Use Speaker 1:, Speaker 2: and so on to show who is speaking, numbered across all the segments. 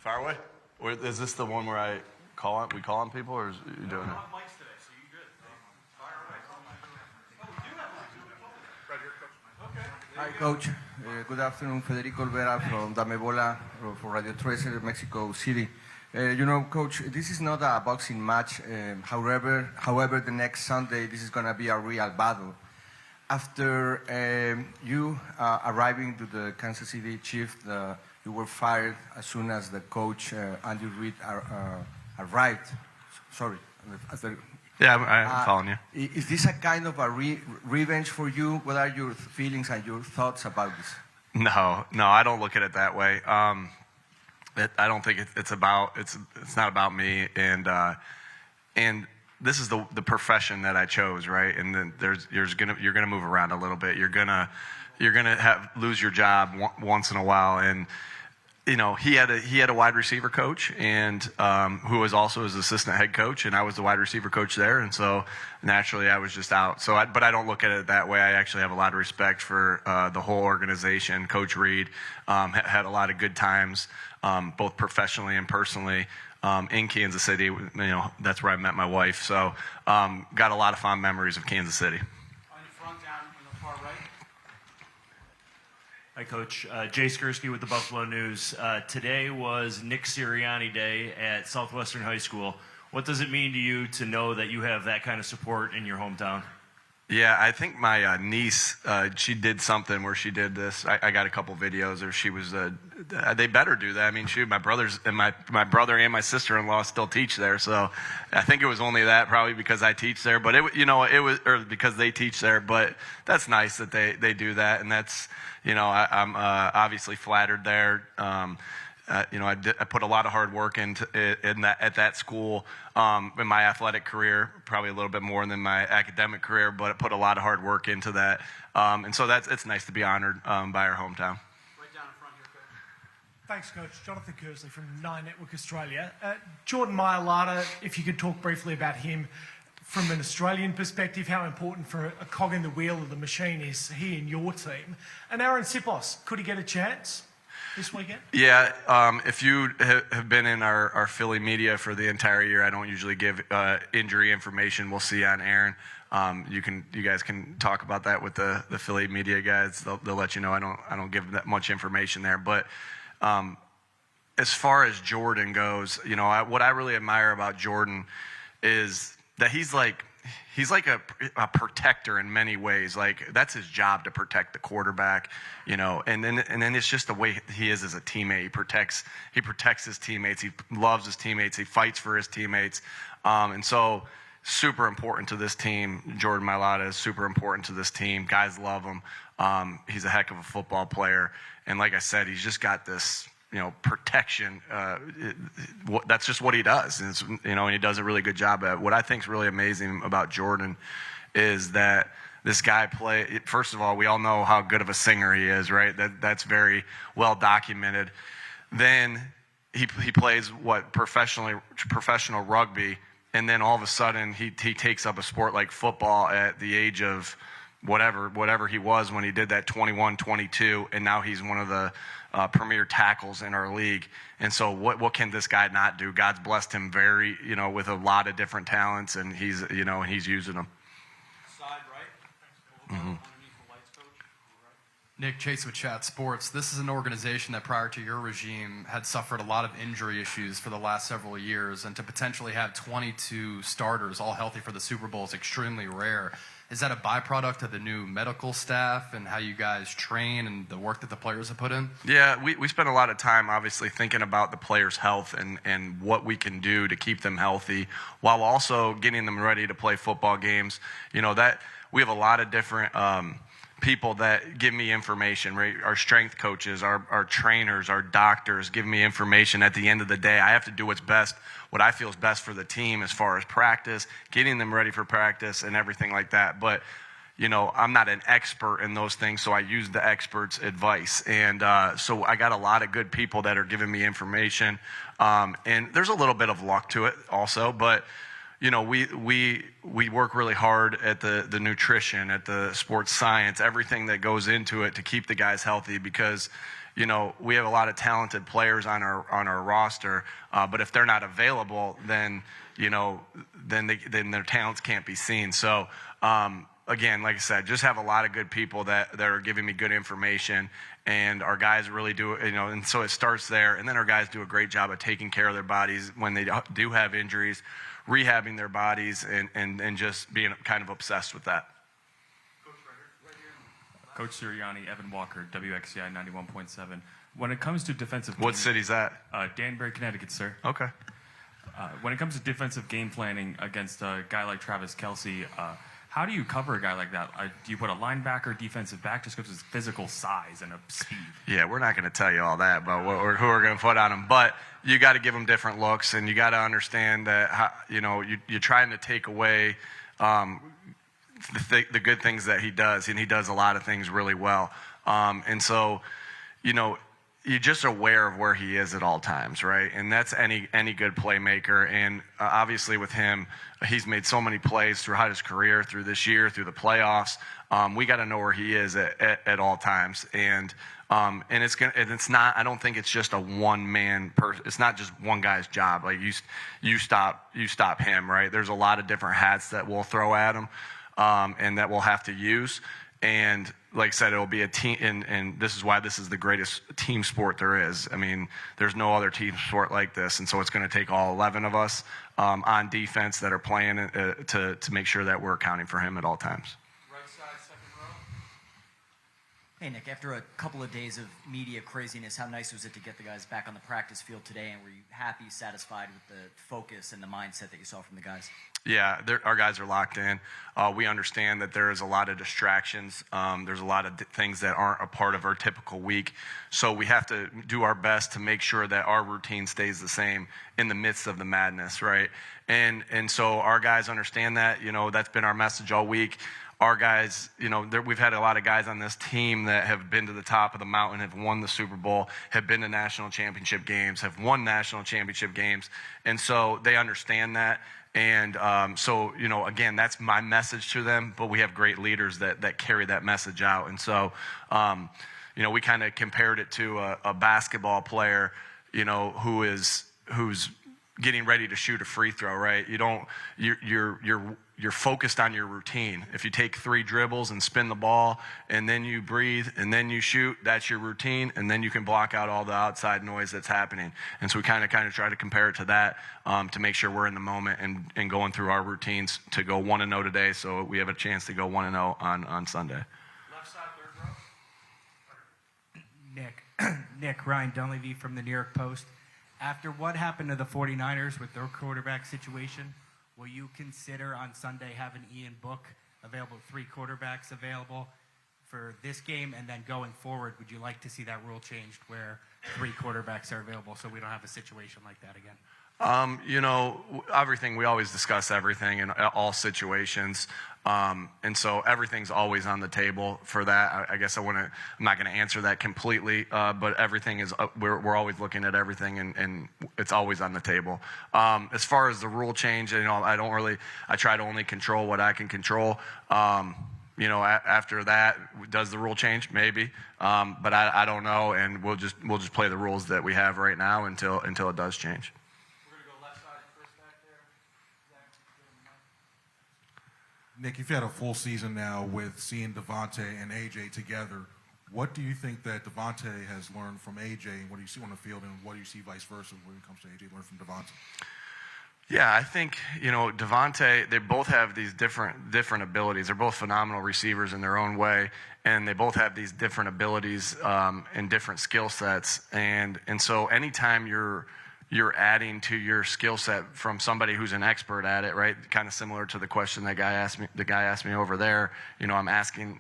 Speaker 1: Far away? Or is this the one where we call on people, or is you doing it?
Speaker 2: Mics today, so you good. Fire away. Oh, we do have mics. Right here, Coach.
Speaker 3: Hi, Coach. Good afternoon. Federico Olvera from Damebola for Radio 13, Mexico City. Coach, this is not a boxing match. However, the next Sunday, this is going to be a real battle. After you arriving to the Kansas City Chiefs, you were fired as soon as the coach, Andy Reid, arrived. Sorry.
Speaker 1: Yeah, I'm following you.
Speaker 3: Is this a kind of a revenge for you? What are your feelings and your thoughts about this?
Speaker 1: No, I don't look at it that way. I don't think it's not about me, and this is the profession that I chose, right? And then you're gonna move around a little bit. You're gonna lose your job once in a while, and he had a wide receiver coach, and who was also his assistant head coach, and I was the wide receiver coach there, and so naturally I was just out. But I don't look at it that way. I actually have a lot of respect for the whole organization. Coach Reid had a lot of good times, both professionally and personally, in Kansas City. That's where I met my wife. So got a lot of fond memories of Kansas City.
Speaker 2: Hi, Coach. Jay Skursky with the Buffalo News. Today was Nick Sirianni Day at Southwestern High School. What does it mean to you to know that you have that kind of support in your hometown?
Speaker 1: Yeah, I think my niece, she did something where she did this. I got a couple videos, or she was. They better do that. I mean, my brothers and my brother and my sister-in-law still teach there, so I think it was only that, probably because I teach there. But it was, or because they teach there. But that's nice that they do that, and that's, I'm obviously flattered there. I put a lot of hard work at that school in my athletic career, probably a little bit more than my academic career, but I put a lot of hard work into that, and so it's nice to be honored by our hometown.
Speaker 2: Right down in front here, Coach.
Speaker 4: Thanks, Coach. Jonathan Kersley from Nine Network Australia. Jordan Mailata, if you could talk briefly about him from an Australian perspective, how important for a cog in the wheel of the machine is he in your team? And Aaron Sipos, could he get a chance this weekend? Yeah,
Speaker 1: if you have been in our Philly media for the entire year, I don't usually give injury information. We'll see on Aaron. You guys can talk about that with the Philly media guys. They'll let you know. I don't give that much information there. But as far as Jordan goes, what I really admire about Jordan is that he's like a protector in many ways. Like, that's his job, to protect the quarterback, and then it's just the way he is as a teammate. He protects his teammates. He loves his teammates. He fights for his teammates. And so super important to this team. Jordan Mailata is super important to this team. Guys love him. He's a heck of a football player. And like I said, he's just got this, protection. That's just what he does. And he does a really good job at it. What I think is really amazing about Jordan is that this guy first of all, we all know how good of a singer he is, right? That's very well documented. Then he plays professional rugby, and then all of a sudden he takes up a sport like football at the age of whatever he was when he did that 21, 22, and now he's one of the premier tackles in our league. And so what can this guy not do? God's blessed him very, with a lot of different talents, and he's using them.
Speaker 2: Side right.
Speaker 1: Mm-hmm.
Speaker 5: Nick Chase with Chat Sports. This is an organization that prior to your regime had suffered a lot of injury issues for the last several years, and to potentially have 22 starters all healthy for the Super Bowl is extremely rare. Is that a byproduct of the new medical staff and how you guys train and the work that the players have put in? Yeah,
Speaker 1: we spend a lot of time, obviously, thinking about the players' health and what we can do to keep them healthy, while also getting them ready to play football games. That we have a lot of different people that give me information, right? Our strength coaches, our trainers, our doctors give me information. At the end of the day, I have to do what I feel is best for the team as far as practice, getting them ready for practice and everything like that. But, I'm not an expert in those things, so I use the experts' advice. And so I got a lot of good people that are giving me information. And there's a little bit of luck to it also, but we work really hard at the nutrition, at the sports science, everything that goes into it to keep the guys healthy, because we have a lot of talented players on our roster, but if they're not available, then then their talents can't be seen. So again, like I said, just have a lot of good people that are giving me good information, and our guys really do, and so it starts there, and then our guys do a great job of taking care of their bodies when they do have injuries, rehabbing their bodies, and just being kind of obsessed with that.
Speaker 6: Coach Sirianni, Evan Walker, WXCI 91.7. When it comes to defensive
Speaker 1: What city's that?
Speaker 6: Danbury, Connecticut, sir.
Speaker 1: Okay.
Speaker 6: When it comes to defensive game planning against a guy like Travis Kelce, how do you cover a guy like that? Do you put a linebacker, defensive back, just because of his physical size and speed? Yeah,
Speaker 1: we're not going to tell you all that about who we're going to put on him, but you got to give him different looks, and you got to understand that you're trying to take away the good things that he does, and he does a lot of things really well. And so, you're just aware of where he is at all times, right? And that's any good playmaker. And obviously with him, he's made so many plays throughout his career, through this year, through the playoffs. We got to know where he is at all times. And it's not. I don't think it's just a one-man person. It's not just one guy's job. Like you stop him, right? There's a lot of different hats that we'll throw at him, and that we'll have to use. And like I said, it'll be a team, and this is why this is the greatest team sport there is. I mean, there's no other team sport like this, and so it's going to take all 11 of us on defense that are playing to make sure that we're accounting for him at all times.
Speaker 7: Right side, second row. Hey, Nick, after a couple of days of media craziness, how nice was it to get the guys back on the practice field today, and were you happy, satisfied with the focus and the mindset that you saw from the guys?
Speaker 1: Yeah, our guys are locked in. We understand that there is a lot of distractions. There's a lot of things that aren't a part of our typical week. So we have to do our best to make sure that our routine stays the same in the midst of the madness, right? And so our guys understand that. That's been our message all week. Our guys, we've had a lot of guys on this team that have been to the top of the mountain, have won the Super Bowl, have been to national championship games, have won national championship games. And so they understand that. And so, again, that's my message to them, but we have great leaders that carry that message out. And so, we kind of compared it to a basketball player, who's getting ready to shoot a free throw, right? You're focused on your routine. If you take 3 dribbles and spin the ball, and then you breathe, and then you shoot, that's your routine, and then you can block out all the outside noise that's happening. And so we kind of try to compare it to that to make sure we're in the moment and going through our routines to go 1-0 today, so we have a chance to go 1-0 on Sunday.
Speaker 4: Left side, third row.
Speaker 8: Nick, Ryan Dunleavy from the New York Post. After what happened to the 49ers with their quarterback situation, will you consider on Sunday having Ian Book available, 3 quarterbacks available for this game, and then going forward, would you like to see that rule changed where 3 quarterbacks are available so we don't have a situation like that again?
Speaker 1: Everything, we always discuss everything in all situations. And so everything's always on the table for that. I guess I'm not going to answer that completely, but everything is, we're always looking at everything, and it's always on the table. As far as the rule change, I try to only control what I can control. After that, does the rule change? Maybe. But I don't know, and we'll just play the rules that we have right now until it does change.
Speaker 9: Nick, you've had a full season now with seeing Devontae and AJ together. What do you think that Devontae has learned from AJ, and what do you see on the field, and what do you see vice versa when it comes to AJ learning from Devontae?
Speaker 1: Yeah, I think, Devontae, they both have these different abilities. They're both phenomenal receivers in their own way, and they both have these different abilities and different skill sets. And so anytime you're adding to your skill set from somebody who's an expert at it, right? Kind of similar to the question the guy asked me over there. I'm asking,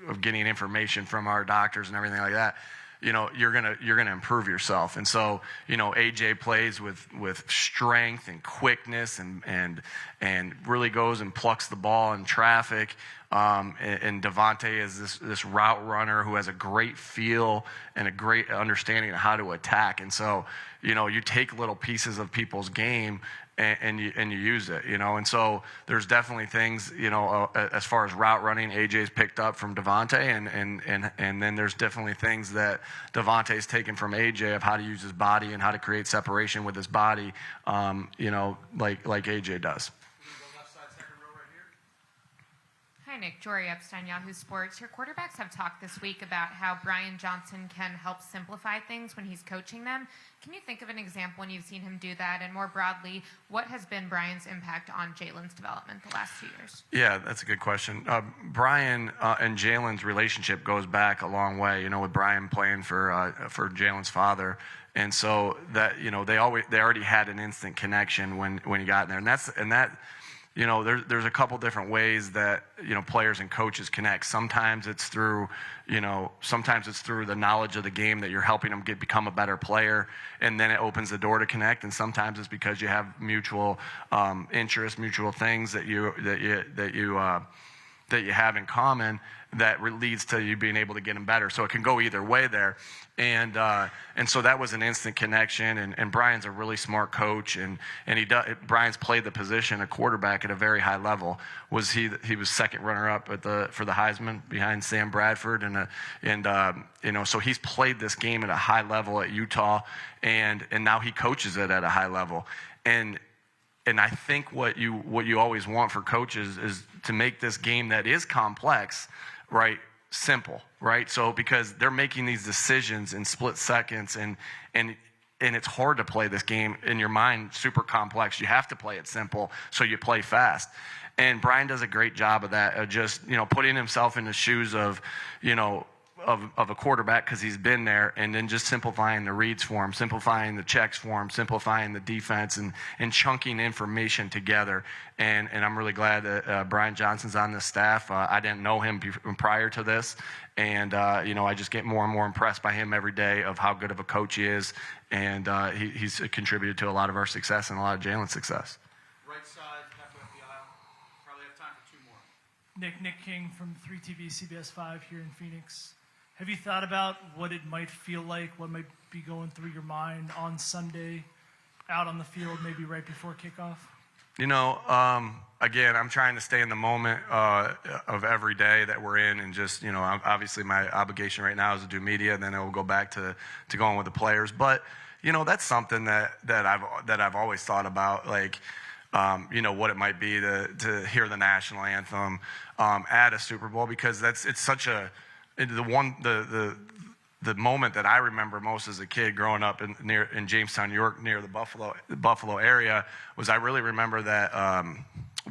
Speaker 1: of getting information from our doctors and everything like that. You're gonna improve yourself. And so, AJ plays with strength and quickness and really goes and plucks the ball in traffic. And Devontae is this route runner who has a great feel and a great understanding of how to attack. And so, you take little pieces of people's game and you use it, And so there's definitely things, as far as route running, AJ's picked up from Devontae, and then there's definitely things that Devontae's taken from AJ of how to use his body and how to create separation with his body, like AJ does.
Speaker 10: Hi, Nick. Jory Epstein, Yahoo Sports. Your quarterbacks have talked this week about how Brian Johnson can help simplify things when he's coaching them. Can you think of an example when you've seen him do that? And more broadly, what has been Brian's impact on Jalen's development the last 2 years?
Speaker 1: Yeah, that's a good question. Brian and Jalen's relationship goes back a long way, with Brian playing for Jalen's father. And so that, they already had an instant connection when he got in there. And that there's a couple different ways that, players and coaches connect. Sometimes it's through, the knowledge of the game that you're helping them become a better player, and then it opens the door to connect. And sometimes it's because you have mutual interests, mutual things that you have in common that leads to you being able to get them better. So it can go either way there. And so that was an instant connection. And Brian's a really smart coach, and Brian's played the position of quarterback at a very high level. He was second runner up for the Heisman behind Sam Bradford, so he's played this game at a high level at Utah, and now he coaches it at a high level. And I think what you always want for coaches is to make this game that is complex, right, simple, right? So because they're making these decisions in split seconds, and it's hard to play this game in your mind super complex. You have to play it simple, so you play fast. And Brian does a great job of that, of just putting himself in the shoes of of a quarterback, because he's been there, and then just simplifying the reads for him, simplifying the checks for him, simplifying the defense, and chunking information together. And I'm really glad that Brian Johnson's on this staff. I didn't know him prior to this, and I just get more and more impressed by him every day of how good of a coach he is, and he's contributed to a lot of our success and a lot of Jalen's success.
Speaker 11: Right side, halfway up the aisle. Probably have time for 2 more.
Speaker 12: Nick King from 3TV CBS 5 here in Phoenix. Have you thought about what it might feel like, what might be going through your mind on Sunday, out on the field, maybe right before kickoff?
Speaker 1: Again, I'm trying to stay in the moment of every day that we're in, and just, obviously my obligation right now is to do media, and then it will go back to going with the players. But, that's something that I've always thought about, like, what it might be to hear the national anthem at a Super Bowl, because it's such a the moment that I remember most as a kid growing up in Jamestown, New York, near the Buffalo area, was I really remember that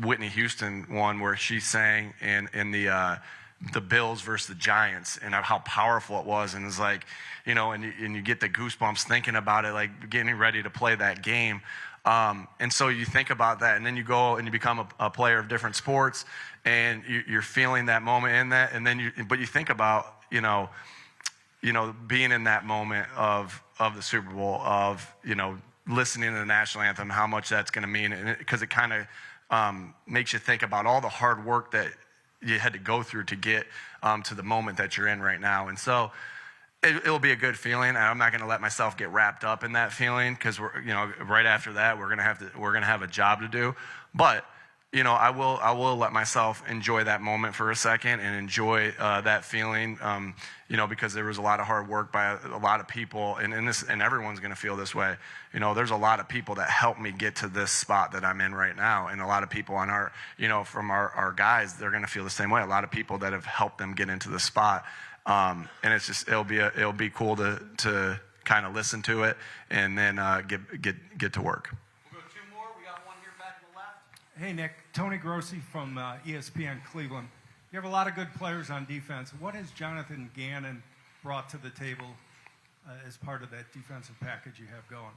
Speaker 1: Whitney Houston one where she sang in the Bills versus the Giants, and how powerful it was. And it's like, and you get the goosebumps thinking about it, like getting ready to play that game. And so you think about that, and then you go and you become a player of different sports, and you're feeling that moment in that, and then but you think about, being in that moment of the Super Bowl, of, listening to the national anthem, how much that's going to mean, because it kind of makes you think about all the hard work that you had to go through to get to the moment that you're in right now. And so it'll be a good feeling, and I'm not going to let myself get wrapped up in that feeling, because right after that we're going to have a job to do. But I will let myself enjoy that moment for a second, and enjoy that feeling, because there was a lot of hard work by a lot of people, and everyone's going to feel this way. There's a lot of people that helped me get to this spot that I'm in right now, and a lot of people on our, from our guys, they're going to feel the same way. A lot of people that have helped them get into the spot, and it's just it'll be cool to kind of listen to it, and then get to work.
Speaker 8: Hey, Nick. Tony Grossi from ESPN Cleveland. You have a lot of good players on defense. What has Jonathan Gannon brought to the table as part of that defensive package you have going?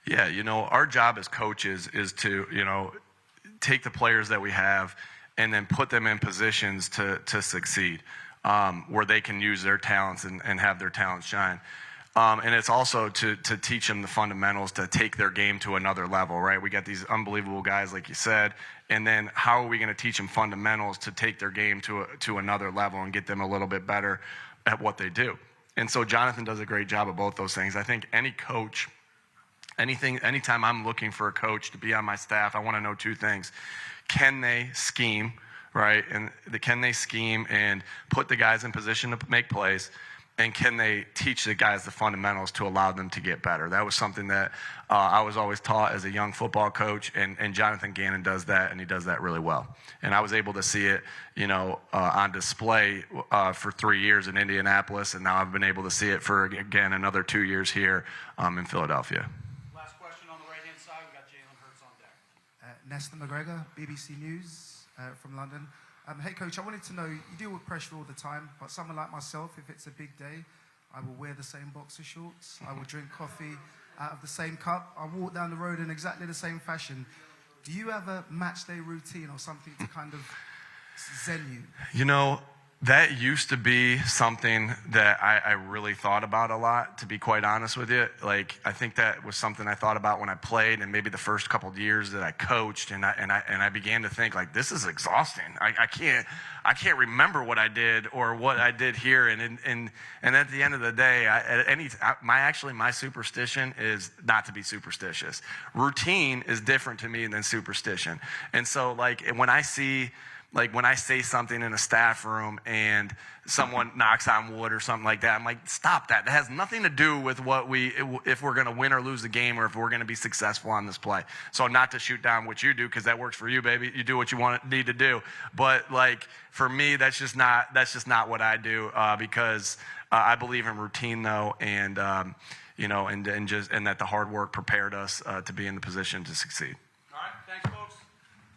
Speaker 1: Yeah, our job as coaches is to, take the players that we have and then put them in positions to succeed, where they can use their talents and have their talents shine. And it's also to teach them the fundamentals to take their game to another level, right? We got these unbelievable guys, like you said, and then how are we going to teach them fundamentals to take their game to another level and get them a little bit better at what they do? And so Jonathan does a great job of both those things. I think any coach, anytime I'm looking for a coach to be on my staff, I want to know two things. Can they scheme, right? And can they scheme and put the guys in position to make plays? And can they teach the guys the fundamentals to allow them to get better? That was something that I was always taught as a young football coach, and Jonathan Gannon does that, and he does that really well. And I was able to see it, on display for 3 years in Indianapolis, and now I've been able to see it for, again, another 2 years here in Philadelphia.
Speaker 11: Last question on the right-hand side. We got Jalen Hurts on deck.
Speaker 13: Nestor McGregor, BBC News from London. Hey, Coach, I wanted to know, you deal with pressure all the time, but someone like myself, if it's a big day, I will wear the same boxer shorts, I will drink coffee out of the same cup, I walk down the road in exactly the same fashion. Do you have a match day routine or something to kind of zen you?
Speaker 1: That used to be something that I really thought about a lot, to be quite honest with you. Like, I think that was something I thought about when I played, and maybe the first couple of years that I coached, and I began to think, like, this is exhausting. I can't remember what I did or what I did here, and at the end of the day, my superstition is not to be superstitious. Routine is different to me than superstition, and so when I say something in a staff room and someone knocks on wood or something like that, I'm like, stop that. That has nothing to do with if we're going to win or lose the game or if we're going to be successful on this play. So not to shoot down what you do, because that works for you, baby. You do what you need to do. But for me, that's just not what I do, because I believe in routine though, and and that the hard work prepared us to be in the position to succeed.
Speaker 11: All right, thanks, folks.